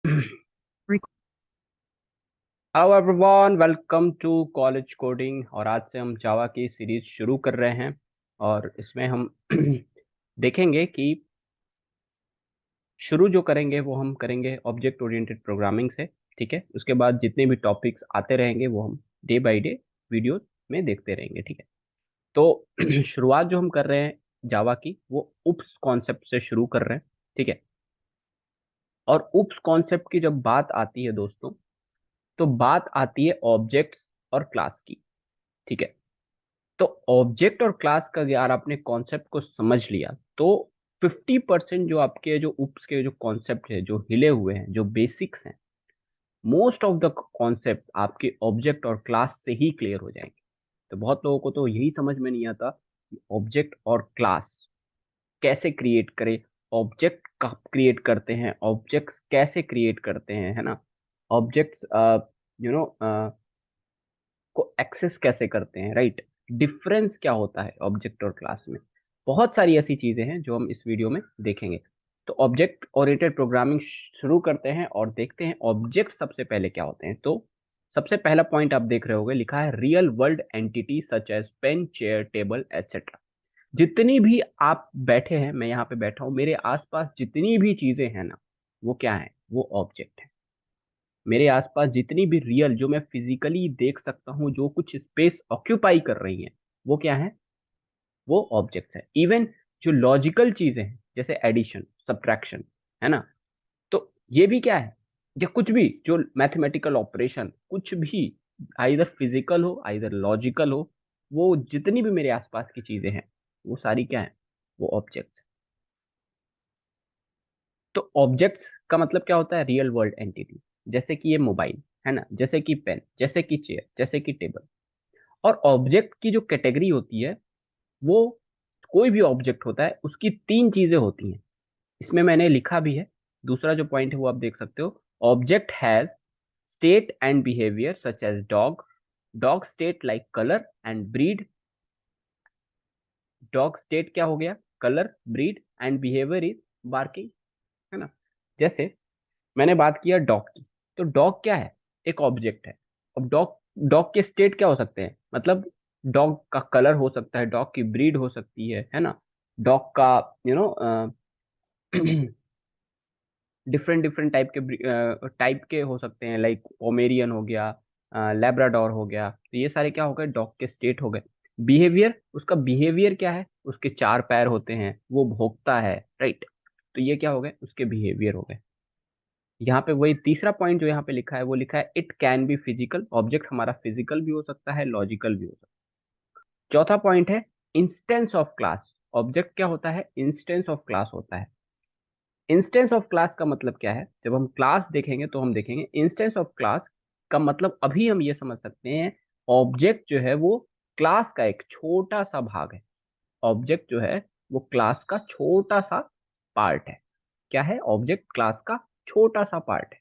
Hello everyone, welcome to college coding. और आज से हम जावा की सीरीज शुरू कर रहे हैं। और इसमें हम देखेंगे कि शुरू जो करेंगे वो हम करेंगे ऑब्जेक्ट ओरिएंटेड प्रोग्रामिंग से। ठीक है, उसके बाद जितने भी टॉपिक्स आते रहेंगे वो हम डे बाय डे वीडियो में देखते रहेंगे। ठीक है, तो शुरुआत जो हम कर रहे हैं जावा की वो उप्स कॉन्सेप्ट से शुरू कर रहे हैं। ठीक है, और उप्स कॉन्सेप्ट की जब बात आती है दोस्तों, तो बात आती है ऑब्जेक्ट्स और क्लास की। ठीक है, तो ऑब्जेक्ट और क्लास का यार आपने कॉन्सेप्ट को समझ लिया तो 50% जो आपके जो उप्स के जो कॉन्सेप्ट है, जो हिले हुए हैं, जो बेसिक्स हैं, मोस्ट ऑफ द कॉन्सेप्ट आपके ऑब्जेक्ट और क्लास से ही क्लियर हो जाएंगे। तो बहुत लोगों को तो यही समझ में नहीं आता कि ऑब्जेक्ट और क्लास कैसे क्रिएट करें, ऑब्जेक्ट कब क्रिएट करते हैं, ऑब्जेक्ट्स कैसे क्रिएट करते हैं, है ना। ऑब्जेक्ट्स यू नो को एक्सेस कैसे करते हैं, राइट। डिफरेंस क्या होता है ऑब्जेक्ट और क्लास में। बहुत सारी ऐसी चीजें हैं जो हम इस वीडियो में देखेंगे। तो ऑब्जेक्ट ओरिएंटेड प्रोग्रामिंग शुरू करते हैं और देखते हैं ऑब्जेक्ट सबसे पहले क्या होते हैं। तो सबसे पहला पॉइंट आप देख रहे होंगे, लिखा है real world entity such as pen, chair, table etcetera. जितनी भी आप बैठे हैं, मैं यहाँ पे बैठा हूँ, मेरे आसपास जितनी भी चीजें हैं ना, वो क्या है, वो ऑब्जेक्ट है। मेरे आसपास जितनी भी रियल जो मैं फिजिकली देख सकता हूँ, जो कुछ स्पेस ऑक्यूपाई कर रही हैं, वो क्या है, वो ऑब्जेक्ट्स है। इवन जो लॉजिकल चीजें हैं जैसे एडिशन, सब्ट्रैक्शन, है ना, तो ये भी क्या है, या कुछ भी जो मैथमेटिकल ऑपरेशन, कुछ भी आइदर फिजिकल हो आइदर लॉजिकल हो, वो जितनी भी मेरे आसपास की चीजें हैं वो सारी क्या है, वो ऑब्जेक्ट्स। तो ऑब्जेक्ट्स का मतलब क्या होता है, रियल वर्ल्ड एंटिटी। जैसे कि ये मोबाइल है ना, जैसे कि पेन, जैसे कि चेयर, जैसे कि टेबल। और ऑब्जेक्ट की जो कैटेगरी होती है, वो कोई भी ऑब्जेक्ट होता है उसकी तीन चीजें होती हैं। इसमें मैंने लिखा भी है, दूसरा जो पॉइंट है वो आप देख सकते हो। Object has state and behaviour such as dog. Dog state like colour and breed. Dog state क्या हो गया, colour, breed and behaviour is barking, है ना। जैसे मैंने बात किया डॉग की, तो डॉग क्या है, एक ऑब्जेक्ट है। अब डॉग डॉग के स्टेट क्या हो सकते हैं, मतलब डॉग का कलर हो सकता है, डॉग की ब्रीड हो सकती है ना। डॉग का you know different different type के हो सकते हैं, लाइक पोमेरियन हो गया, लेब्राडोर हो गया। तो ये सारे क्या हो गए, डॉग के स्टेट हो गए। बिहेवियर, उसका बिहेवियर क्या है, उसके चार पैर होते हैं, वो भौंकता है, राइट। तो ये क्या हो गए, उसके बिहेवियर हो गए। यहाँ पे वही तीसरा पॉइंट जो यहाँ पे लिखा है, वो लिखा है it can be physical. Object हमारा फिजिकल भी हो सकता है, लॉजिकल भी हो सकता है। चौथा पॉइंट है इंस्टेंस ऑफ क्लास। ऑब्जेक्ट क्या होता है, इंस्टेंस ऑफ क्लास होता है। इंस्टेंस ऑफ क्लास का मतलब क्या है, जब हम क्लास देखेंगे तो हम देखेंगे इंस्टेंस ऑफ क्लास का मतलब अभी हम ये समझ सकते हैं, ऑब्जेक्ट जो है वो क्लास का एक छोटा सा भाग है। ऑब्जेक्ट जो है वो क्लास का छोटा सा पार्ट है। क्या है, ऑब्जेक्ट क्लास का छोटा सा पार्ट है।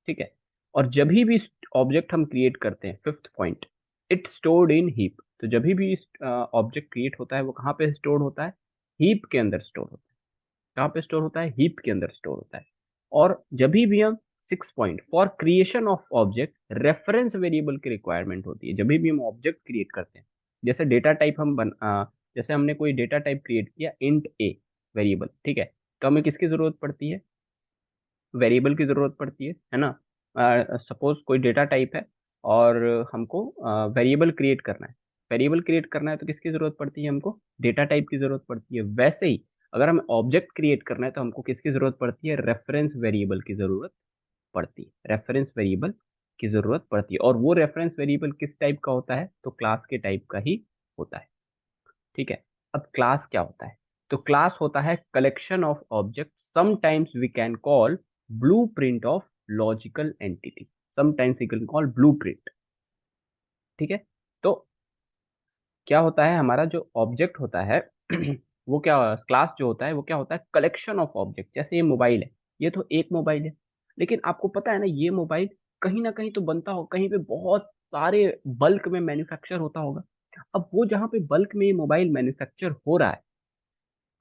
ठीक है, और जब भी ऑब्जेक्ट हम क्रिएट करते हैं, fifth point, it stored in heap. तो जब भी ऑब्जेक्ट क्रिएट होता है वो कहाँ पे स्टोर होता है, हीप के अंदर स्टोर होता है। कहाँ पे स्टोर होता है, हीप के अंदर स्टोर होता है। और जब भी हम six point, for creation of object reference variable की रिक्वायरमेंट होती है। जब भी हम ऑब्जेक्ट क्रिएट करते हैं, जैसे डेटा टाइप जैसे हमने कोई डेटा टाइप क्रिएट किया इंट ए वेरिएबल, ठीक है, तो हमें किसकी जरूरत पड़ती है, वेरिएबल की जरूरत पड़ती है ना। सपोज कोई डेटा टाइप है और हमको वेरिएबल क्रिएट करना है। वेरिएबल क्रिएट करना है तो किसकी जरूरत पड़ती है, हमको डेटा टाइप की जरूरत पड़ती है। वैसे ही अगर हमें ऑब्जेक्ट क्रिएट करना है तो हमको किसकी जरूरत पड़ती है, रेफरेंस वेरिएबल की जरूरत पड़ती है। रेफरेंस वेरिएबल की जरूरत पड़ती है, और वो रेफरेंस वेरिएबल किस टाइप का होता है, तो क्लास के टाइप का ही होता है। ठीक है, अब क्लास क्या होता है, तो क्लास होता है collection of object, sometimes we can call blueprint of logical entity. Sometimes we can call blueprint. ठीक है, तो क्या होता है, हमारा जो ऑब्जेक्ट होता है वो क्या, क्लास जो होता है वो क्या होता है, कलेक्शन ऑफ ऑब्जेक्ट। जैसे ये मोबाइल है, ये तो एक मोबाइल है, लेकिन आपको पता है ना, ये मोबाइल कहीं ना कहीं तो बनता हो, कहीं पे बहुत सारे बल्क में मैन्युफैक्चर होता होगा। अब वो जहाँ पे बल्क में ये मोबाइल मैन्युफैक्चर हो रहा है,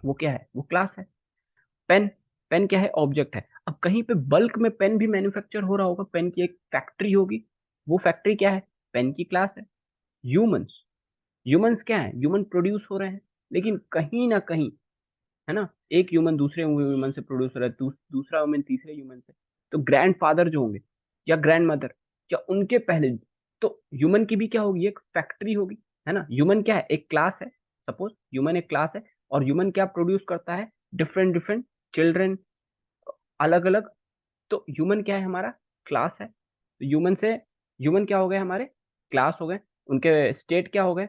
वो क्या है, वो क्लास है। पेन, पेन क्या है, ऑब्जेक्ट है। अब कहीं पे बल्क में पेन भी मैन्युफैक्चर हो रहा होगा, पेन की एक फैक्ट्री होगी। वो फैक्ट्री क्या है? पेन की क्लास है। ह्यूमंस, ह्यूमंस क्या है? ह्यूमन प्रोड्यूस हो रहे हैं, लेकिन कहीं ना कहीं, है ना, एक ह्यूमन दूसरे ह्यूमन से प्रोड्यूस हो रहा है, दूसरा ह्यूमन तीसरे ह्यूमन से। तो ग्रैंडफादर जो होंगे या ग्रैंड मदर या उनके पहले, तो ह्यूमन की भी क्या होगी? एक फैक्ट्री होगी, है ना। ह्यूमन क्या है? एक क्लास है। सपोज ह्यूमन एक क्लास है, और ह्यूमन क्या प्रोड्यूस करता है? डिफरेंट डिफरेंट चिल्ड्रन, अलग अलग। तो ह्यूमन क्या है? हमारा क्लास है। तो ह्यूमन से, ह्यूमन क्या हो गए? हमारे क्लास हो गए। उनके स्टेट क्या हो गए?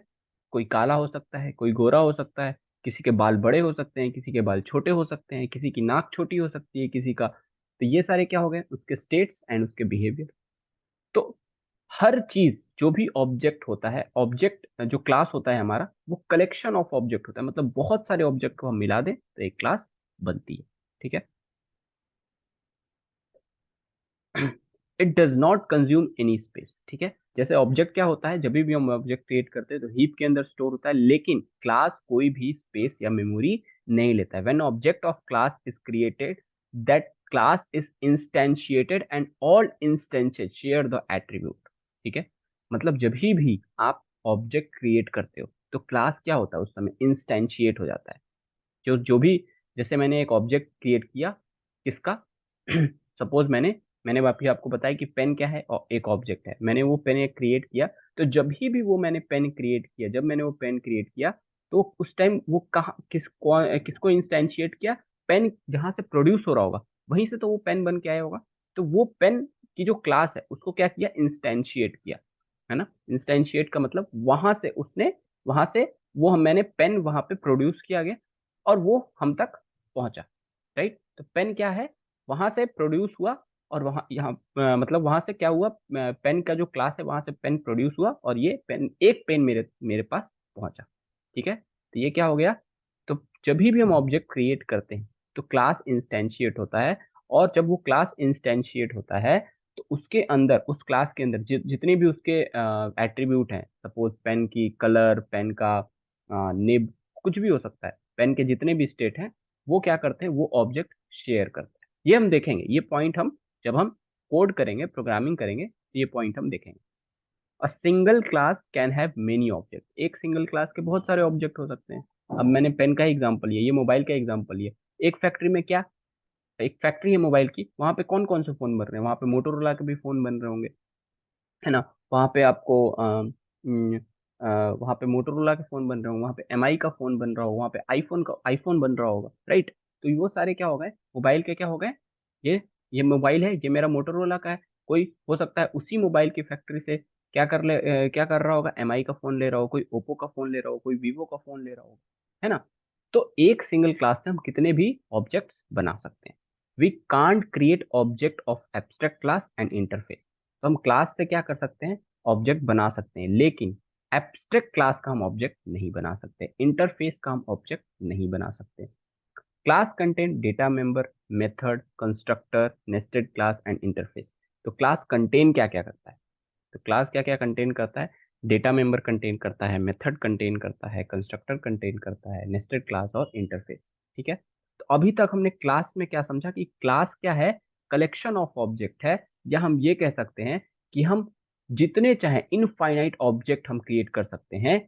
कोई काला हो सकता है, कोई गोरा हो सकता है, किसी के बाल बड़े हो सकते हैं, किसी के बाल छोटे हो सकते हैं, किसी की नाक छोटी हो सकती है, किसी का। तो ये सारे क्या हो गए? उसके स्टेट्स एंड उसके बिहेवियर। तो हर चीज, जो भी ऑब्जेक्ट होता है, ऑब्जेक्ट जो क्लास होता है हमारा, वो कलेक्शन ऑफ ऑब्जेक्ट होता है। मतलब बहुत सारे ऑब्जेक्ट को हम मिला दें तो एक क्लास बनती है। ठीक है। It does not consume any space. ठीक है। जैसे ऑब्जेक्ट क्या होता है? जब भी हम ऑब्जेक्ट क्रिएट करते हैं तो हीप के अंदर स्टोर होता है, लेकिन क्लास कोई भी स्पेस या मेमोरी नहीं लेता है। When object of class is created, that class is instantiated and all instances share the attribute. ठीक है। मतलब जब भी आप ऑब्जेक्ट क्रिएट करते हो तो क्लास क्या होता है? उस समय इंस्टेंशिएट हो जाता है। जो जो भी, जैसे मैंने एक ऑब्जेक्ट क्रिएट किया, किसका? सपोज मैंने वापिस आपको बताया कि पेन क्या है, और एक ऑब्जेक्ट है। मैंने वो पेन एक क्रिएट किया, तो जब भी वो मैंने पेन क्रिएट किया, जब मैंने वो पेन क्रिएट किया, तो उस टाइम वो कहाँ, किसको इंस्टेंशिएट किया? पेन जहां से प्रोड्यूस हो रहा होगा, वहीं से तो वो पेन बन के आया होगा। तो वो पेन की जो क्लास है उसको क्या किया? इंस्टेंशिएट किया, है ना। इंस्टेंशिएट का मतलब वहां से उसने, वहां से वो मैंने पेन वहां पे प्रोड्यूस किया गया, और वो हम तक पहुंचा। राइट। तो पेन क्या है? वहां से प्रोड्यूस हुआ, और वहां यहाँ मतलब वहां से क्या हुआ? पेन का जो क्लास है वहां से पेन प्रोड्यूस हुआ, और ये पेन, एक पेन मेरे मेरे पास पहुंचा। ठीक है। तो ये क्या हो गया? तो जब भी हम ऑब्जेक्ट क्रिएट करते हैं तो क्लास इंस्टेंशिएट होता है, और जब वो क्लास इंस्टेंशिएट होता है तो उसके अंदर, उस क्लास के अंदर जितने भी उसके एट्रीब्यूट हैं, सपोज पेन की कलर, पेन का निब, कुछ भी हो सकता है, पेन के जितने भी स्टेट हैं, वो क्या करते हैं? वो ऑब्जेक्ट शेयर करते हैं। ये हम देखेंगे, ये पॉइंट हम जब हम कोड करेंगे, प्रोग्रामिंग करेंगे, तो ये पॉइंट हम देखेंगे। A single class can have many object. एक सिंगल क्लास के बहुत सारे ऑब्जेक्ट हो सकते हैं। अब मैंने पेन का एग्जांपल लिया, ये मोबाइल का एग्जांपल लिया। एक फैक्ट्री में क्या, एक फैक्ट्री है मोबाइल की, वहां पे कौन कौन से फोन बन रहे हैं? वहां पे मोटोरोला के भी फोन बन रहे होंगे, है ना। वहाँ पे आपको वहाँ पे मोटोरोला के फोन बन रहे होंगे, वहाँ पे एमआई का फोन बन रहा होगा, वहाँ पे आईफोन बन रहा होगा। राइट। तो वो सारे क्या हो गए? मोबाइल के क्या हो गए? ये मोबाइल है, ये मेरा मोटोरोला का है। कोई हो सकता है उसी मोबाइल की फैक्ट्री से क्या कर रहा होगा? एमआई का फोन ले रहा हो, कोई ओप्पो का फोन ले रहा हो, कोई वीवो का फोन ले रहा हो, है ना। तो एक सिंगल क्लास से हम कितने भी ऑब्जेक्ट्स बना सकते हैं। We can't create object of abstract class and interface. तो हम क्लास से क्या कर सकते हैं? ऑब्जेक्ट बना सकते हैं, लेकिन एब्स्ट्रैक्ट क्लास का हम ऑब्जेक्ट नहीं बना सकते, इंटरफेस का हम ऑब्जेक्ट नहीं बना सकते। Class content data member, method, constructor, nested class and interface. तो क्लास कंटेन क्या क्या करता है? तो क्लास क्या क्या कंटेन करता है? डेटा मेंबर कंटेन करता है, मेथड कंटेन करता है, कंस्ट्रक्टर कंटेन करता है, नेस्टेड क्लास और इंटरफेस। ठीक है। तो अभी तक हमने क्लास में क्या समझा कि क्लास क्या है? कलेक्शन ऑफ ऑब्जेक्ट है, या हम ये कह सकते हैं कि हम जितने चाहे इनफाइनाइट ऑब्जेक्ट हम क्रिएट कर सकते हैं।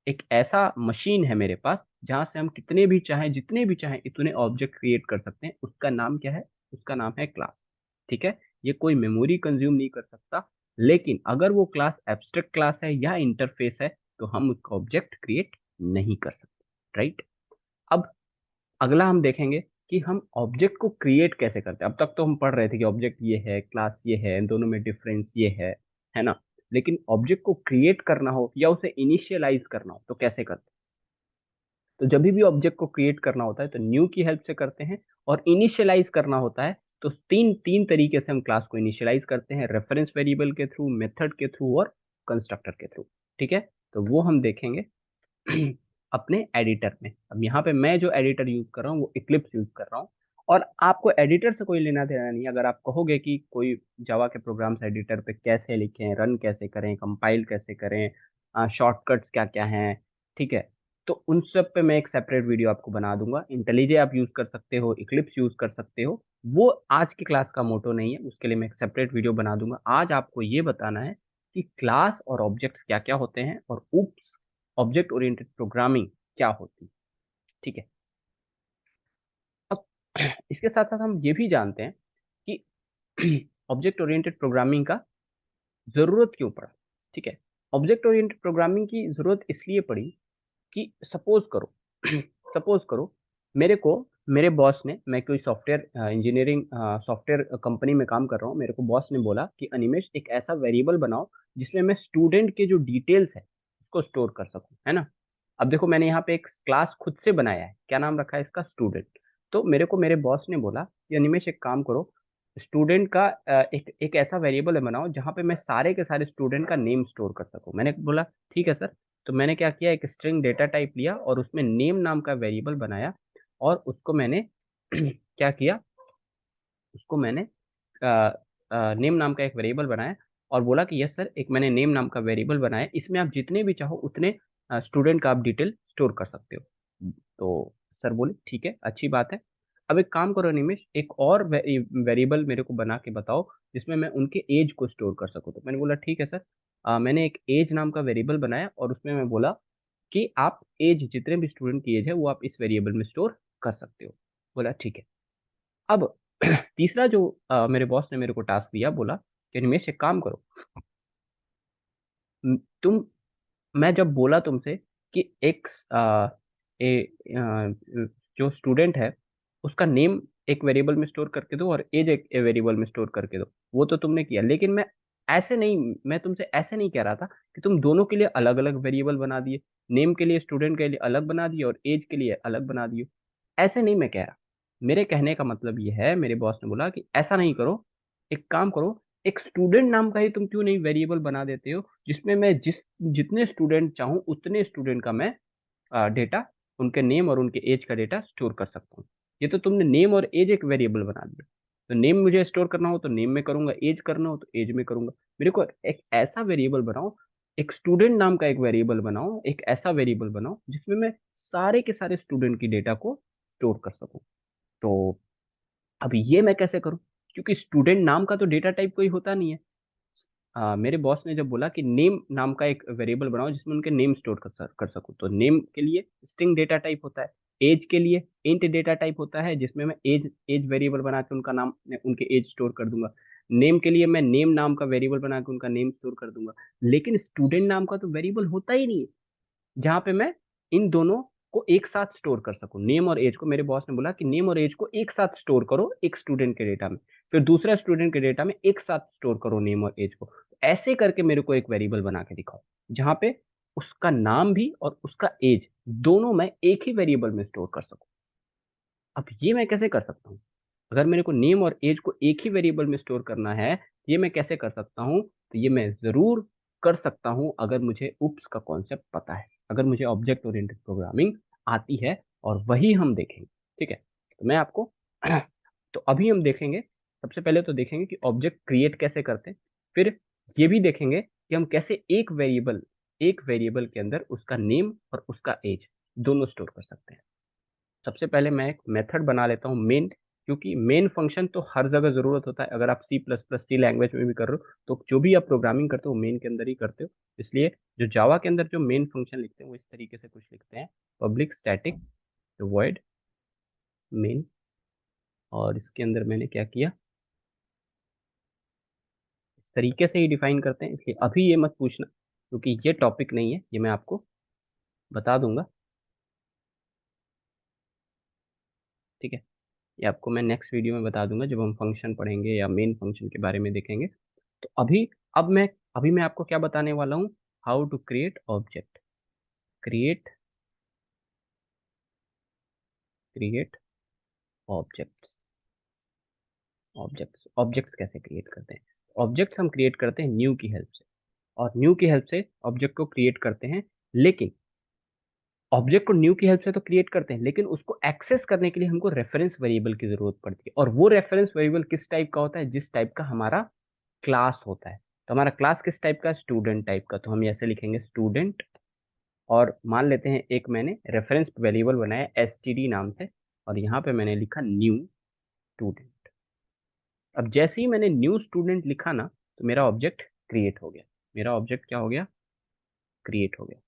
एक ऐसा मशीन है मेरे पास जहां से हम कितने भी चाहे, जितने भी चाहे, इतने ऑब्जेक्ट क्रिएट कर सकते हैं। उसका नाम क्या है? उसका नाम है क्लास। ठीक है। ये कोई मेमोरी कंज्यूम नहीं कर सकता, लेकिन अगर वो क्लास एब्स्ट्रैक्ट क्लास है या इंटरफेस है तो हम उसका ऑब्जेक्ट क्रिएट नहीं कर सकते। राइट। अब अगला हम देखेंगे कि हम ऑब्जेक्ट को क्रिएट कैसे करते हैं। अब तक तो हम पढ़ रहे थे कि ऑब्जेक्ट ये है, क्लास ये है, इन दोनों में डिफरेंस ये है ना। लेकिन ऑब्जेक्ट को क्रिएट करना हो या उसे इनिशियलाइज करना हो तो कैसे करते हैं? तो जब भी ऑब्जेक्ट को क्रिएट करना होता है तो न्यू की हेल्प से करते हैं, और इनिशियलाइज करना होता है तो तीन तीन तरीके से हम क्लास को इनिशियलाइज करते हैं: रेफरेंस वेरिएबल के थ्रू, मेथड के थ्रू और कंस्ट्रक्टर के थ्रू। ठीक है। तो वो हम देखेंगे अपने एडिटर में। अब यहाँ पे मैं जो एडिटर यूज कर रहा हूँ वो इक्लिप्स यूज कर रहा हूँ, और आपको एडिटर से कोई लेना देना नहीं। अगर आप कहोगे कि कोई जावा के प्रोग्राम्स एडिटर पे कैसे लिखें, रन कैसे करें, कंपाइल कैसे करें, शॉर्टकट्स क्या क्या हैं, ठीक है, तो उन सब पे मैं एक सेपरेट वीडियो आपको बना दूंगा। इंटेलिजे आप यूज कर सकते हो, इक्लिप्स यूज कर सकते हो, वो आज की क्लास का मोटो नहीं है, उसके लिए मैं एक सेपरेट वीडियो बना दूंगा। आज आपको ये बताना है कि क्लास और ऑब्जेक्ट्स क्या क्या होते हैं और उप्स ऑब्जेक्ट ओरिएंटेड प्रोग्रामिंग क्या होती है। ठीक है। अब इसके साथ साथ हम ये भी जानते हैं कि ऑब्जेक्ट ओरिएंटेड प्रोग्रामिंग का जरूरत क्यों पड़ा। ठीक है। ऑब्जेक्ट ओरिएंटेड प्रोग्रामिंग की जरूरत इसलिए पड़ी कि सपोज करो सपोज करो मेरे को मेरे बॉस ने, मैं कोई सॉफ्टवेयर इंजीनियरिंग सॉफ्टवेयर कंपनी में काम कर रहा हूँ, मेरे को बॉस ने बोला कि अनिमेश एक ऐसा वेरिएबल बनाओ जिसमें मैं स्टूडेंट के जो डिटेल्स है उसको स्टोर कर सकूं, है ना। अब देखो मैंने यहाँ पे एक क्लास खुद से बनाया है, क्या नाम रखा है इसका, स्टूडेंट। तो मेरे को मेरे बॉस ने बोला कि अनिमेश एक काम करो, स्टूडेंट का एक एक ऐसा वेरिएबल बनाओ जहाँ पे मैं सारे के सारे स्टूडेंट का नेम स्टोर कर सकूं। मैंने बोला ठीक है सर। तो मैंने क्या किया, एक स्ट्रिंग डेटा टाइप लिया और उसमें नेम नाम का वेरिएबल बनाया और उसको मैंने क्या किया, उसको मैंने नेम नाम का एक वेरिएबल बनाया और बोला कि यस सर, एक मैंने नेम नाम का वेरिएबल बनाया, इसमें आप जितने भी चाहो उतने स्टूडेंट का आप डिटेल स्टोर कर सकते हो। तो सर बोले ठीक है, अच्छी बात है। अब एक काम करो निमेश, एक और वेरिएबल मेरे को बना के बताओ जिसमें मैं उनके एज को स्टोर कर सकूँ। तो मैंने बोला ठीक है सर। मैंने एक एज नाम का वेरिएबल बनाया और उसमें मैं बोला कि आप एज, जितने भी स्टूडेंट की एज है वो आप इस वेरिएबल में स्टोर कर सकते हो। बोला ठीक है। अब तीसरा जो मेरे बॉस ने मेरे को टास्क दिया, बोला कि निमेश एक काम करो, तुम, मैं जब बोला तुमसे कि एक जो स्टूडेंट है उसका नेम एक वेरिएबल में स्टोर करके दो और एज एक वेरिएबल में स्टोर करके दो, वो तो तुमने किया, लेकिन मैं तुमसे ऐसे नहीं कह रहा था कि तुम दोनों के लिए अलग अलग वेरिएबल बना दिए, नेम के लिए स्टूडेंट के लिए अलग बना दिए और एज के लिए अलग बना दिए। ऐसे नहीं मैं कह रहा। मेरे कहने का मतलब ये है, मेरे बॉस ने बोला कि ऐसा नहीं करो, एक काम करो, एक स्टूडेंट नाम का ही तुम क्यों नहीं वेरिएबल बना देते हो जिसमें मैं जितने स्टूडेंट चाहूँ उतने स्टूडेंट का मैं डेटा, उनके नेम और उनके एज का डेटा स्टोर कर सकता हूँ। ये तो तुमने नेम और एज एक वेरिएबल बना दिया। तो नेम मुझे स्टोर करना हो तो नेम में करूंगा, एज करना हो तो एज में करूंगा। मेरे को एक ऐसा वेरिएबल बनाओ, एक स्टूडेंट नाम का एक वेरिएबल बनाओ, एक ऐसा वेरिएबल बनाओ जिसमें मैं सारे के सारे स्टूडेंट की डेटा को स्टोर कर सकूं। तो अब ये मैं कैसे करूं, क्योंकि स्टूडेंट नाम का तो डेटा टाइप कोई होता नहीं है। मेरे बॉस ने जब बोला कि नेम नाम का एक वेरिएबल बनाओ जिसमें उनके नेम स्टोर कर सकूं, तो नेम के लिए स्ट्रिंग डेटा टाइप होता है, एज के लिए इंट डेटा टाइप होता है जिसमें मैं एज एज वेरिएबल बना के उनका नाम, उनके एज स्टोर कर दूंगा। नेम के लिए मैं नेम नाम का वेरिएबल बना के उनका नेम स्टोर कर दूंगा। लेकिन स्टूडेंट नाम का तो वेरिएबल होता ही नहीं है जहां पे मैं इन दोनों को एक साथ स्टोर कर सकूं। नेम और एज को मेरे बॉस ने बोला कि नेम और एज को एक साथ स्टोर करो एक स्टूडेंट के डेटा में, फिर दूसरा स्टूडेंट के डेटा में एक साथ स्टोर करो नेम और एज को। ऐसे करके मेरे को एक वेरिएबल बना के दिखाओ जहां पे उसका नाम भी और उसका एज दोनों मैं एक ही वेरिएबल में स्टोर कर सकूं। अब ये मैं कैसे कर सकता हूँ, अगर मेरे को नेम और एज को एक ही वेरिएबल में स्टोर करना है, ये मैं कैसे कर सकता हूँ, तो ये मैं जरूर कर सकता हूँ अगर मुझे उप्स का कॉन्सेप्ट पता है, अगर मुझे ऑब्जेक्ट ओरिएंटेड प्रोग्रामिंग आती है, और वही हम देखेंगे। ठीक है। तो मैं आपको तो अभी हम देखेंगे, सबसे पहले तो देखेंगे कि ऑब्जेक्ट क्रिएट कैसे करते हैं, फिर ये भी देखेंगे कि हम कैसे एक वेरिएबल के अंदर उसका नेम और उसका एज दोनों स्टोर कर सकते हैं। सबसे पहले मैं एक मेथड बना लेता हूँ मेन, क्योंकि मेन फंक्शन तो हर जगह जरूरत होता है। अगर आप सी प्लस प्लस सी लैंग्वेज में भी कर रहे हो तो जो भी आप प्रोग्रामिंग करते हो मेन के अंदर ही करते हो। इसलिए जो जावा के अंदर जो मेन फंक्शन लिखते हैं वो इस तरीके से कुछ लिखते हैं, पब्लिक स्टैटिक वॉइड मेन। और इसके अंदर मैंने क्या किया, इस तरीके से ही डिफाइन करते हैं, इसलिए अभी ये मत पूछना क्योंकि ये टॉपिक नहीं है, ये मैं आपको बता दूंगा। ठीक है। ये आपको मैं नेक्स्ट वीडियो में बता दूंगा जब हम फंक्शन पढ़ेंगे या मेन फंक्शन के बारे में देखेंगे। तो अब मैं आपको क्या बताने वाला हूँ, how to create object, create create object. Objects कैसे क्रिएट करते हैं, ऑब्जेक्ट्स हम क्रिएट करते हैं न्यू की हेल्प से, और न्यू की हेल्प से ऑब्जेक्ट को क्रिएट करते हैं। लेकिन ऑब्जेक्ट को न्यू की हेल्प से तो क्रिएट करते हैं, लेकिन उसको एक्सेस करने के लिए हमको रेफरेंस वेरिएबल की जरूरत पड़ती है, और वो रेफरेंस वेरिएबल किस टाइप का होता है, जिस टाइप का हमारा क्लास होता है। तो हमारा क्लास किस टाइप का, स्टूडेंट टाइप का, तो हम ऐसे लिखेंगे स्टूडेंट। और मान लेते हैं एक मैंने रेफरेंस वेरिएबल बनाया एस टी डी नाम से, और यहाँ पे मैंने लिखा न्यू स्टूडेंट। अब जैसे ही मैंने न्यू स्टूडेंट लिखा ना, तो मेरा ऑब्जेक्ट क्रिएट हो गया। मेरा ऑब्जेक्ट क्या हो गया? क्रिएट हो गया।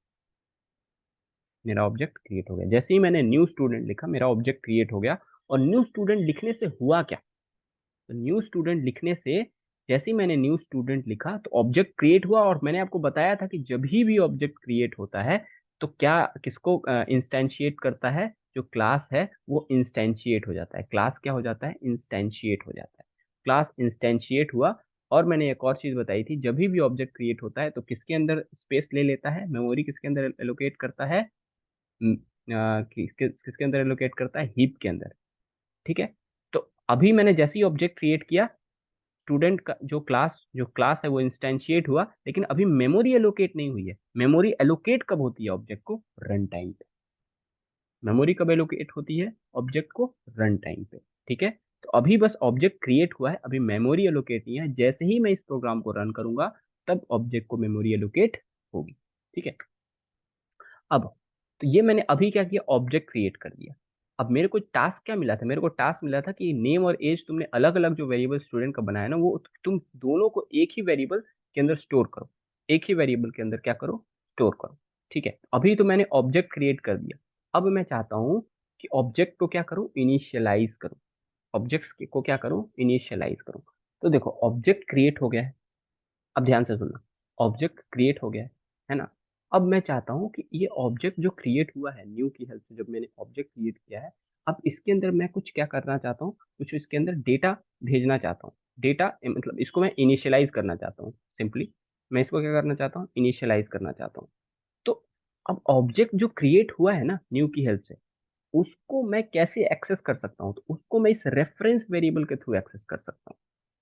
मेरा ऑब्जेक्ट क्रिएट हो गया जैसे ही मैंने न्यू स्टूडेंट लिखा, मेरा ऑब्जेक्ट क्रिएट हो गया। और न्यू स्टूडेंट लिखने से हुआ क्या? तो न्यू स्टूडेंट लिखने से, जैसे ही मैंने न्यू स्टूडेंट लिखा तो ऑब्जेक्ट क्रिएट हुआ। और मैंने आपको बताया था कि जब भी ऑब्जेक्ट क्रिएट होता है तो क्या किसको इंस्टेंशिएट करता है? जो क्लास है वो इंस्टेंशिएट हो जाता है। क्लास क्या हो जाता है? इंस्टेंशिएट हो जाता है। क्लास इंस्टेंशिएट हुआ। और मैंने एक और चीज बताई थी, जब भी ऑब्जेक्ट क्रिएट होता है तो किसके अंदर स्पेस ले लेता है? मेमोरी किसके अंदर एलोकेट करता है? किसके अंदर एलोकेट करता है? हीप के अंदर। ठीक है। तो अभी मैंने जैसे ही ऑब्जेक्ट क्रिएट किया, स्टूडेंट का जो क्लास है वो इंस्टेंशिएट हुआ, लेकिन अभी मेमोरी एलोकेट नहीं हुई है। मेमोरी एलोकेट कब होती है ऑब्जेक्ट को? रन टाइम पे। मेमोरी कब एलोकेट होती है ऑब्जेक्ट को? रन टाइम पे। ठीक है। तो अभी बस ऑब्जेक्ट क्रिएट हुआ है, अभी मेमोरी एलोकेट नहीं है। जैसे ही मैं इस प्रोग्राम को रन करूंगा तब ऑब्जेक्ट को मेमोरी एलोकेट होगी। ठीक है। अब तो ये मैंने अभी क्या किया? ऑब्जेक्ट क्रिएट कर दिया। अब मेरे को टास्क क्या मिला था? मेरे को टास्क मिला था कि नेम और एज तुमने अलग अलग जो वेरिएबल स्टूडेंट का बनाया ना, वो तुम दोनों को एक ही वेरिएबल के अंदर स्टोर करो। एक ही वेरिएबल के अंदर क्या करो? स्टोर करो। ठीक है। अभी तो मैंने ऑब्जेक्ट क्रिएट कर दिया। अब मैं चाहता हूँ कि ऑब्जेक्ट को क्या करूँ? इनिशियलाइज करूँ। ऑब्जेक्ट्स को क्या करूँ? इनिशियलाइज करूँ। तो देखो ऑब्जेक्ट क्रिएट हो गया है। अब ध्यान से सुनना। ऑब्जेक्ट क्रिएट हो गया है ना? अब मैं चाहता हूँ कि ये ऑब्जेक्ट जो क्रिएट हुआ है न्यू की हेल्प से, जब मैंने ऑब्जेक्ट क्रिएट किया है, अब इसके अंदर मैं कुछ क्या करना चाहता हूँ? कुछ इसके अंदर डेटा भेजना चाहता हूँ। डेटा मतलब इसको मैं इनिशियलाइज करना चाहता हूँ सिंपली। मैं इसको क्या करना चाहता हूँ? इनिशियलाइज करना चाहता हूँ। तो अब ऑब्जेक्ट जो क्रिएट हुआ है ना न्यू की हेल्प से, उसको मैं कैसे एक्सेस कर सकता हूँ? तो उसको मैं इस रेफरेंस वेरिएबल के थ्रू एक्सेस कर सकता हूँ।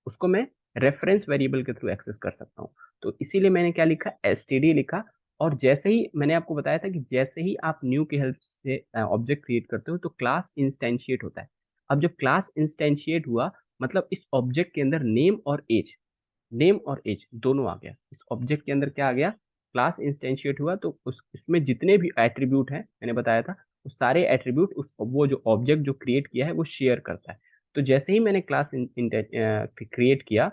उसको मैं रेफरेंस वेरिएबल के थ्रू एक्सेस कर सकता हूँ। तो इसीलिए मैंने क्या लिखा? एसटीडी लिखा। और जैसे ही मैंने आपको बताया था कि जैसे ही आप न्यू की हेल्प से ऑब्जेक्ट क्रिएट करते हो तो क्लास इंस्टेंशिएट होता है। अब जब क्लास इंस्टेंशिएट हुआ, मतलब इस ऑब्जेक्ट के अंदर नेम और एज दोनों आ गया। इस ऑब्जेक्ट के अंदर क्या आ गया? क्लास इंस्टेंशिएट हुआ तो उसमें जितने भी एट्रीब्यूट हैं, मैंने बताया था, वो सारे एट्रीब्यूट उस वो जो ऑब्जेक्ट जो क्रिएट किया है वो शेयर करता है। तो जैसे ही मैंने क्लास क्रिएट किया,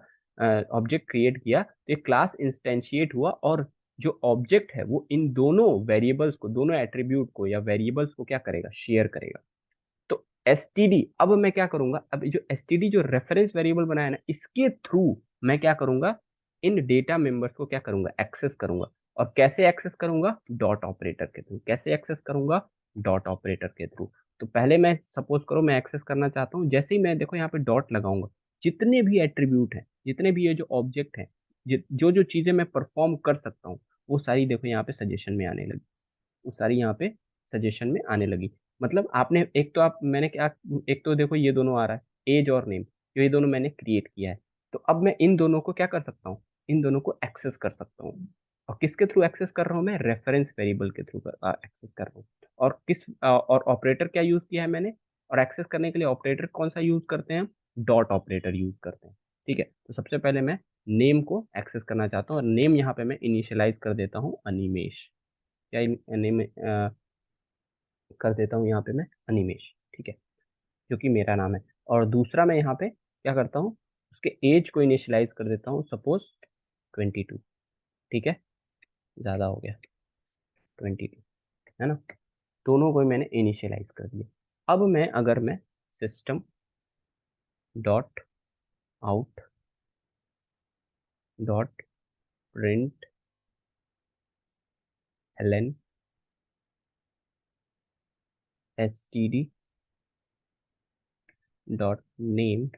ऑब्जेक्ट क्रिएट किया, तो ये क्लास इंस्टेंशिएट हुआ। और जो ऑब्जेक्ट है वो इन दोनों वेरिएबल्स को, दोनों एट्रीब्यूट को या वेरिएबल्स को क्या करेगा? शेयर करेगा। तो एसटीडी, अब मैं क्या करूंगा? अब जो एसटीडी जो रेफरेंस वेरिएबल बनाया ना, इसके थ्रू मैं क्या करूंगा? इन डेटा मेंबर्स को क्या करूंगा? एक्सेस करूंगा। और कैसे एक्सेस करूंगा? डॉट ऑपरेटर के थ्रू। कैसे एक्सेस करूंगा? डॉट ऑपरेटर के थ्रू। तो पहले मैं सपोज करो मैं एक्सेस करना चाहता हूँ, जैसे ही मैं देखो यहाँ पे डॉट लगाऊंगा, जितने भी एट्रीब्यूट हैं, जितने भी ये जो ऑब्जेक्ट हैं, जो जो चीजें मैं परफॉर्म कर सकता हूँ, वो सारी देखो यहाँ पे सजेशन में आने लगी। वो सारी यहाँ पे सजेशन में आने लगी। मतलब आपने एक तो आप मैंने क्या, एक तो देखो ये दोनों आ रहा है, एज और नेम, ये दोनों मैंने क्रिएट किया है। तो अब मैं इन दोनों को क्या कर सकता हूँ? इन दोनों को एक्सेस कर सकता हूँ। और किसके थ्रू एक्सेस कर रहा हूँ? मैं रेफरेंस वेरिएबल के थ्रू एक्सेस कर रहा हूँ। और ऑपरेटर क्या यूज किया है मैंने? और एक्सेस करने के लिए ऑपरेटर कौन सा यूज करते हैं? डॉट ऑपरेटर यूज करते हैं। ठीक है। तो सबसे पहले मैं नेम को एक्सेस करना चाहता हूँ, और नेम यहाँ पे मैं इनिशियलाइज कर देता हूँ अनिमेश। क्या नेम कर देता हूँ यहाँ पे मैं? अनिमेश। ठीक है। जो कि मेरा नाम है। और दूसरा मैं यहाँ पे क्या करता हूँ? उसके एज को इनिशियलाइज कर देता हूँ, सपोज 22। ठीक है। ज़्यादा हो गया, 22, है ना? दोनों को मैंने इनिशियलाइज कर दिया। अब मैं अगर मैं system dot out dot println S T D dot name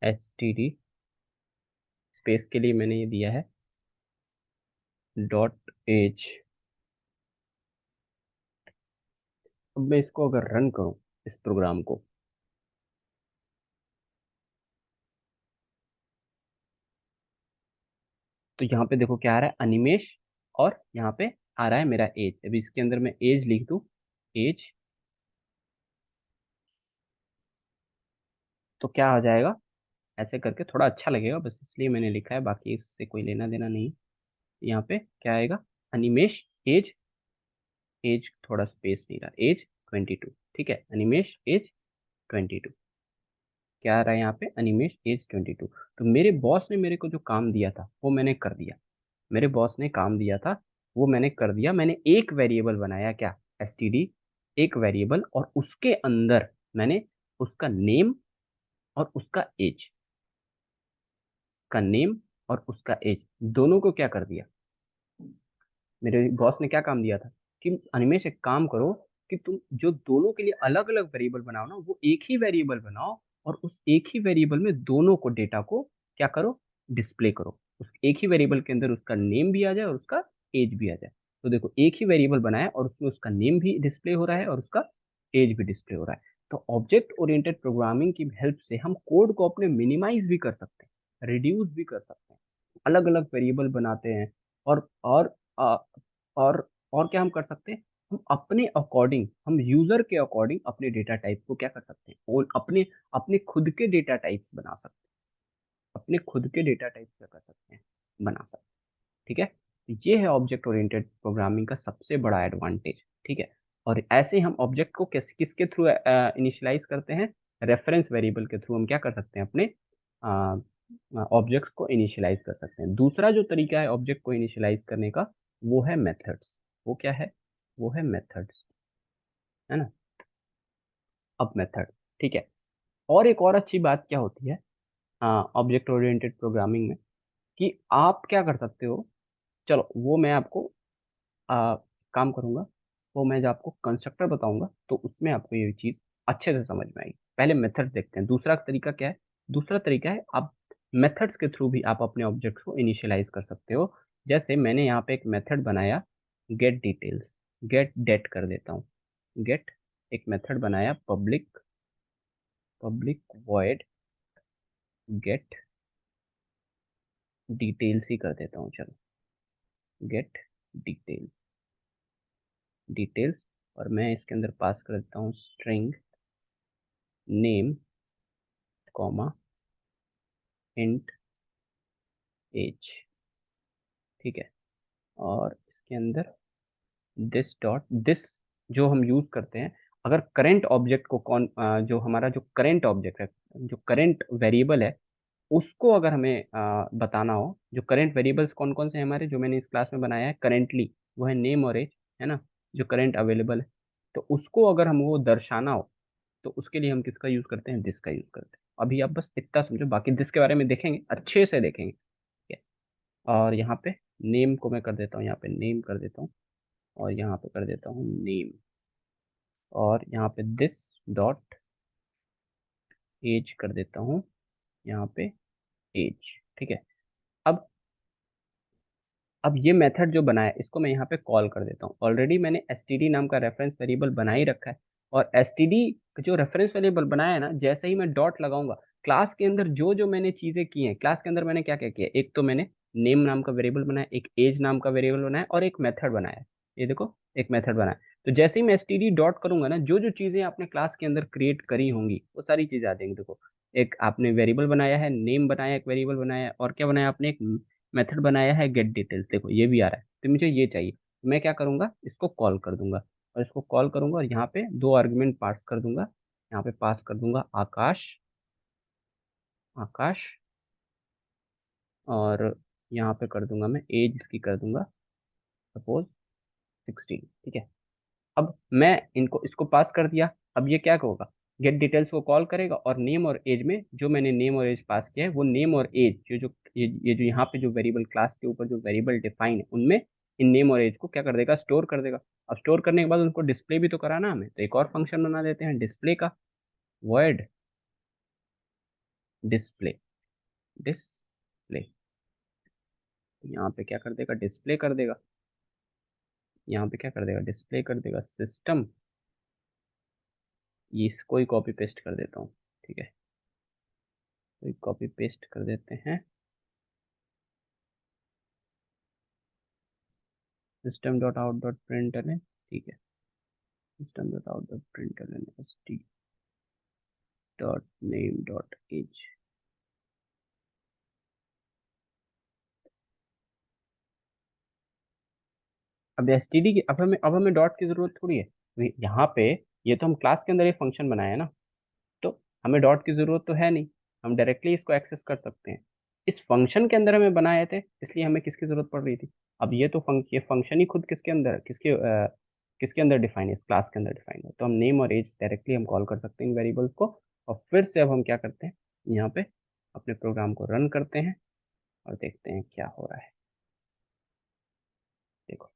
S T D space के लिए मैंने ये दिया है डॉट एज। अब मैं इसको अगर रन करूं, इस प्रोग्राम को, तो यहाँ पे देखो क्या आ रहा है? अनिमेश। और यहाँ पे आ रहा है मेरा एज। अभी इसके अंदर मैं एज लिख दूं, एज, तो क्या हो जाएगा? ऐसे करके थोड़ा अच्छा लगेगा, बस इसलिए मैंने लिखा है, बाकी इससे कोई लेना देना नहीं। यहाँ पे क्या आएगा? अनिमेश एज एज थोड़ा स्पेस नहीं रहा, एज 22, ठीक है, अनिमेश एज 22। क्या आ रहा है यहाँ पे, अनिमेश एज 22। तो मेरे बॉस ने मेरे को जो काम दिया था वो मैंने कर दिया, मेरे बॉस ने काम दिया था वो मैंने कर दिया। मैंने एक वेरिएबल बनाया, क्या, एसटीडी, एक वेरिएबल, और उसके अंदर मैंने उसका नेम और उसका एज, का नेम और उसका एज दोनों को क्या कर दिया। मेरे बॉस ने क्या काम दिया था कि अनिमेश एक काम करो कि तुम जो दोनों के लिए अलग अलग वेरिएबल बनाओ ना, वो एक ही वेरिएबल बनाओ, और उस एक ही वेरिएबल में दोनों को डेटा को क्या करो, डिस्प्ले करो। उस एक ही वेरिएबल के अंदर उसका नेम भी आ जाए और उसका एज भी आ जाए। तो देखो एक ही वेरिएबल बनाया और उसमें उसका नेम भी डिस्प्ले हो रहा है और उसका एज भी डिस्प्ले हो रहा है। तो ऑब्जेक्ट ओरिएंटेड प्रोग्रामिंग की हेल्प से हम कोड को अपने मिनिमाइज भी कर सकते हैं, रिड्यूस भी कर सकते हैं, अलग अलग वेरिएबल बनाते हैं। और अ, और क्या हम कर सकते हैं, हम अपने अकॉर्डिंग, हम यूजर के अकॉर्डिंग अपने डेटा टाइप को क्या कर सकते हैं, और अपने अपने खुद के डेटा टाइप्स बना सकते हैं, अपने खुद के डेटा टाइप्स क्या कर सकते हैं, बना सकते हैं। ठीक है, तो ये है ऑब्जेक्ट ओरिएंटेड प्रोग्रामिंग का सबसे बड़ा एडवांटेज। ठीक है, और ऐसे हम ऑब्जेक्ट को किसके थ्रू इनिशियलाइज करते हैं, रेफरेंस वेरिएबल के थ्रू हम क्या कर सकते हैं, अपने ऑब्जेक्ट्स को इनिशियलाइज कर सकते हैं। दूसरा जो तरीका है ऑब्जेक्ट को इनिशियलाइज करने का, वो है मेथड्स। वो क्या है, वो है मेथड्स, है ना, अब मेथड। ठीक है, और एक और अच्छी बात क्या होती है ऑब्जेक्ट ओरिएंटेड प्रोग्रामिंग में, कि आप क्या कर सकते हो, चलो वो मैं आपको आ, काम करूंगा, वो मैं जब आपको कंस्ट्रक्टर बताऊंगा तो उसमें आपको ये चीज़ अच्छे से समझ में आएगी। पहले मेथड्स देखते हैं। दूसरा तरीका क्या है, दूसरा तरीका है आप मेथड्स के थ्रू भी आप अपने ऑब्जेक्ट्स को इनिशियलाइज कर सकते हो। जैसे मैंने यहाँ पे एक मेथड बनाया, गेट डिटेल्स, गेट डेट कर देता हूँ, गेट, एक मेथड बनाया public, public void get details ही कर देता हूँ, चलो, गेट डिटेल्स, डिटेल्स, और मैं इसके अंदर पास कर देता हूँ string name comma int age. ठीक है, और इसके अंदर दिस डॉट दिस, जो हम यूज करते हैं अगर करंट ऑब्जेक्ट को जो हमारा जो करंट ऑब्जेक्ट है, जो करंट वेरिएबल है, उसको अगर हमें बताना हो, जो करंट वेरिएबल्स कौन कौन से हैं हमारे, जो मैंने इस क्लास में बनाया है करेंटली, वो है नेम और एज, है ना, जो करंट अवेलेबल है, तो उसको अगर हम वो दर्शाना हो तो उसके लिए हम किसका यूज करते हैं, दिस का यूज करते हैं। अभी आप बस इतना समझो, बाकी दिस के बारे में देखेंगे, अच्छे से देखेंगे। ठीक है, और यहाँ पे नेम को मैं कर देता हूँ, यहाँ पे नेम कर देता हूँ, और यहाँ पे कर देता हूँ नेम, और यहाँ पे दिस डॉट एज कर देता हूँ, यहाँ पे एज। ठीक है, अब अब ये मेथड जो बना है इसको मैं यहाँ पे कॉल कर देता हूँ। ऑलरेडी मैंने एसटीडी नाम का रेफरेंस वेरिएबल बना ही रखा है, और एसटीडी जो रेफरेंस वेरिएबल बनाया है ना, जैसे ही मैं डॉट लगाऊंगा, क्लास के अंदर जो जो मैंने चीजें की हैं, क्लास के अंदर मैंने क्या क्या किया, एक तो मैंने नेम नाम का वेरिएबल बनाया, एक एज नाम का वेरिएबल बनाया, और एक मेथड बनाया। ये देखो, एक मेथड बनाया। तो जैसे ही मैं एसटीडी डॉट करूंगा ना, जो जो चीजें आपने क्लास के अंदर क्रिएट करी होंगी वो सारी चीजें आ जाएंगी। देखो, एक आपने वेरिएबल बनाया है, नेम बनाया, एक वेरिएबल बनाया है, और क्या बनाया आपने, एक मेथड बनाया है गेट डिटेल्स। देखो ये भी आ रहा है, तो मुझे ये चाहिए, तो मैं क्या करूंगा, इसको कॉल कर दूंगा, और इसको कॉल करूंगा और यहाँ पे दो आर्गुमेंट पास कर दूंगा। यहाँ पे पास कर दूंगा आकाश, आकाश, और यहाँ पे कर दूंगा मैं एज इसकी कर दूंगा सपोज 16। ठीक है, अब मैं इनको इसको पास कर दिया। अब ये क्या होगा, गेट डिटेल्स को कॉल करेगा, और नेम और एज में जो मैंने नेम और एज पास किया है, वो नेम और एज जो जो ये जो यहाँ पे जो वेरिएबल क्लास के ऊपर जो वेरिएबल डिफाइन है, उनमें इन नेम और एज को क्या कर देगा, स्टोर कर देगा। अब स्टोर करने के बाद उनको डिस्प्ले भी तो कराना हमें, तो एक और फंक्शन बना देते हैं डिस्प्ले का, वर्ड डिस्प्ले, डिस्प्ले, यहाँ पे क्या कर देगा, डिस्प्ले कर देगा, यहाँ पे क्या कर देगा, डिस्प्ले कर देगा सिस्टम। ये इसको ही कॉपी पेस्ट कर देता हूँ। ठीक है, तो कॉपी पेस्ट कर देते हैं, system dot out dot println, ठीक है, system dot out dot println S T dot name dot age. अब एसटीडी की अब हमें डॉट की जरूरत थोड़ी है, यहाँ पे ये तो हम क्लास के अंदर ये फंक्शन बनाया है ना, तो हमें डॉट की जरूरत तो है नहीं, हम डायरेक्टली इसको एक्सेस कर सकते हैं। इस फंक्शन के अंदर हमें बनाए थे, इसलिए हमें किसकी जरूरत पड़ रही थी। अब ये तो ये फंक्शन ही खुद किसके अंदर किसके अंदर डिफाइन है, इस क्लास के अंदर डिफाइन है, तो हम नेम और एज डायरेक्टली हम कॉल कर सकते हैं इन वेरिएबल्स को। और फिर से अब हम क्या करते हैं, यहाँ पे अपने प्रोग्राम को रन करते हैं और देखते हैं क्या हो रहा है। देखो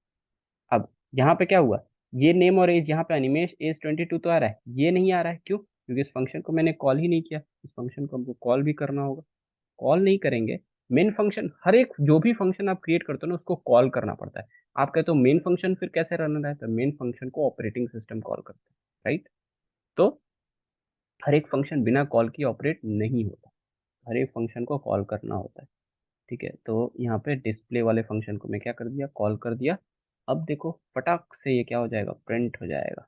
अब यहाँ पे क्या हुआ, ये नेम और एज, यहाँ पे अनिमेश एज 22 तो आ रहा है, ये नहीं आ रहा है, क्यों? क्योंकि इस फंक्शन को मैंने कॉल ही नहीं किया, इस फंक्शन को हमको कॉल भी करना होगा। कॉल नहीं करेंगे, मेन फंक्शन, हर एक जो भी फंक्शन आप क्रिएट करते हो ना उसको कॉल करना पड़ता है। आप कहते हो मेन फंक्शन फिर कैसे रन रहा है, तो मेन फंक्शन को ऑपरेटिंग सिस्टम कॉल करते हैं, राइट। तो हर एक फंक्शन बिना कॉल किए ऑपरेट नहीं होता, हर एक फंक्शन को कॉल करना होता है। ठीक है, तो यहाँ पे डिस्प्ले वाले फंक्शन को मैं क्या कर दिया, कॉल कर दिया। अब देखो फटाक से ये क्या हो जाएगा, प्रिंट हो जाएगा।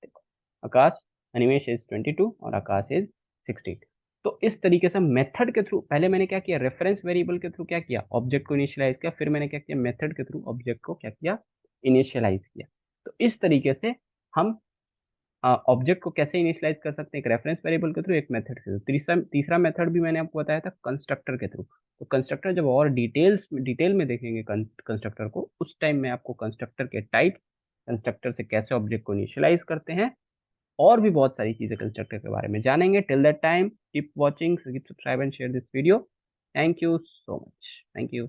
देखो आकाश, अनिमेश इज 22 और आकाश इज 16। तो इस तरीके से मेथड के थ्रू, पहले मैंने क्या किया, रेफरेंस वेरिएबल के थ्रू क्या किया, ऑब्जेक्ट को इनिशियलाइज किया, फिर मैंने क्या किया, मेथड के थ्रू ऑब्जेक्ट को क्या किया, इनिशियलाइज किया। तो इस तरीके से हम ऑब्जेक्ट को कैसे इनिशियलाइज कर सकते हैं, एक रेफरेंस वेरिएबल के थ्रू, एक मेथड के थ्रू। तीसरा तीसरा मेथड भी मैंने आपको बताया था, कंस्ट्रक्टर के थ्रू। तो कंस्ट्रक्टर जब और डिटेल में देखेंगे कंस्ट्रक्टर को, उस टाइम में आपको कंस्ट्रक्टर के टाइप, कंस्ट्रक्टर से कैसे ऑब्जेक्ट को इनिशियलाइज करते हैं, और भी बहुत सारी चीजें कंस्ट्रक्टर के बारे में जानेंगे। Till that time keep watching, subscribe and share this video. Thank you so much, thank you.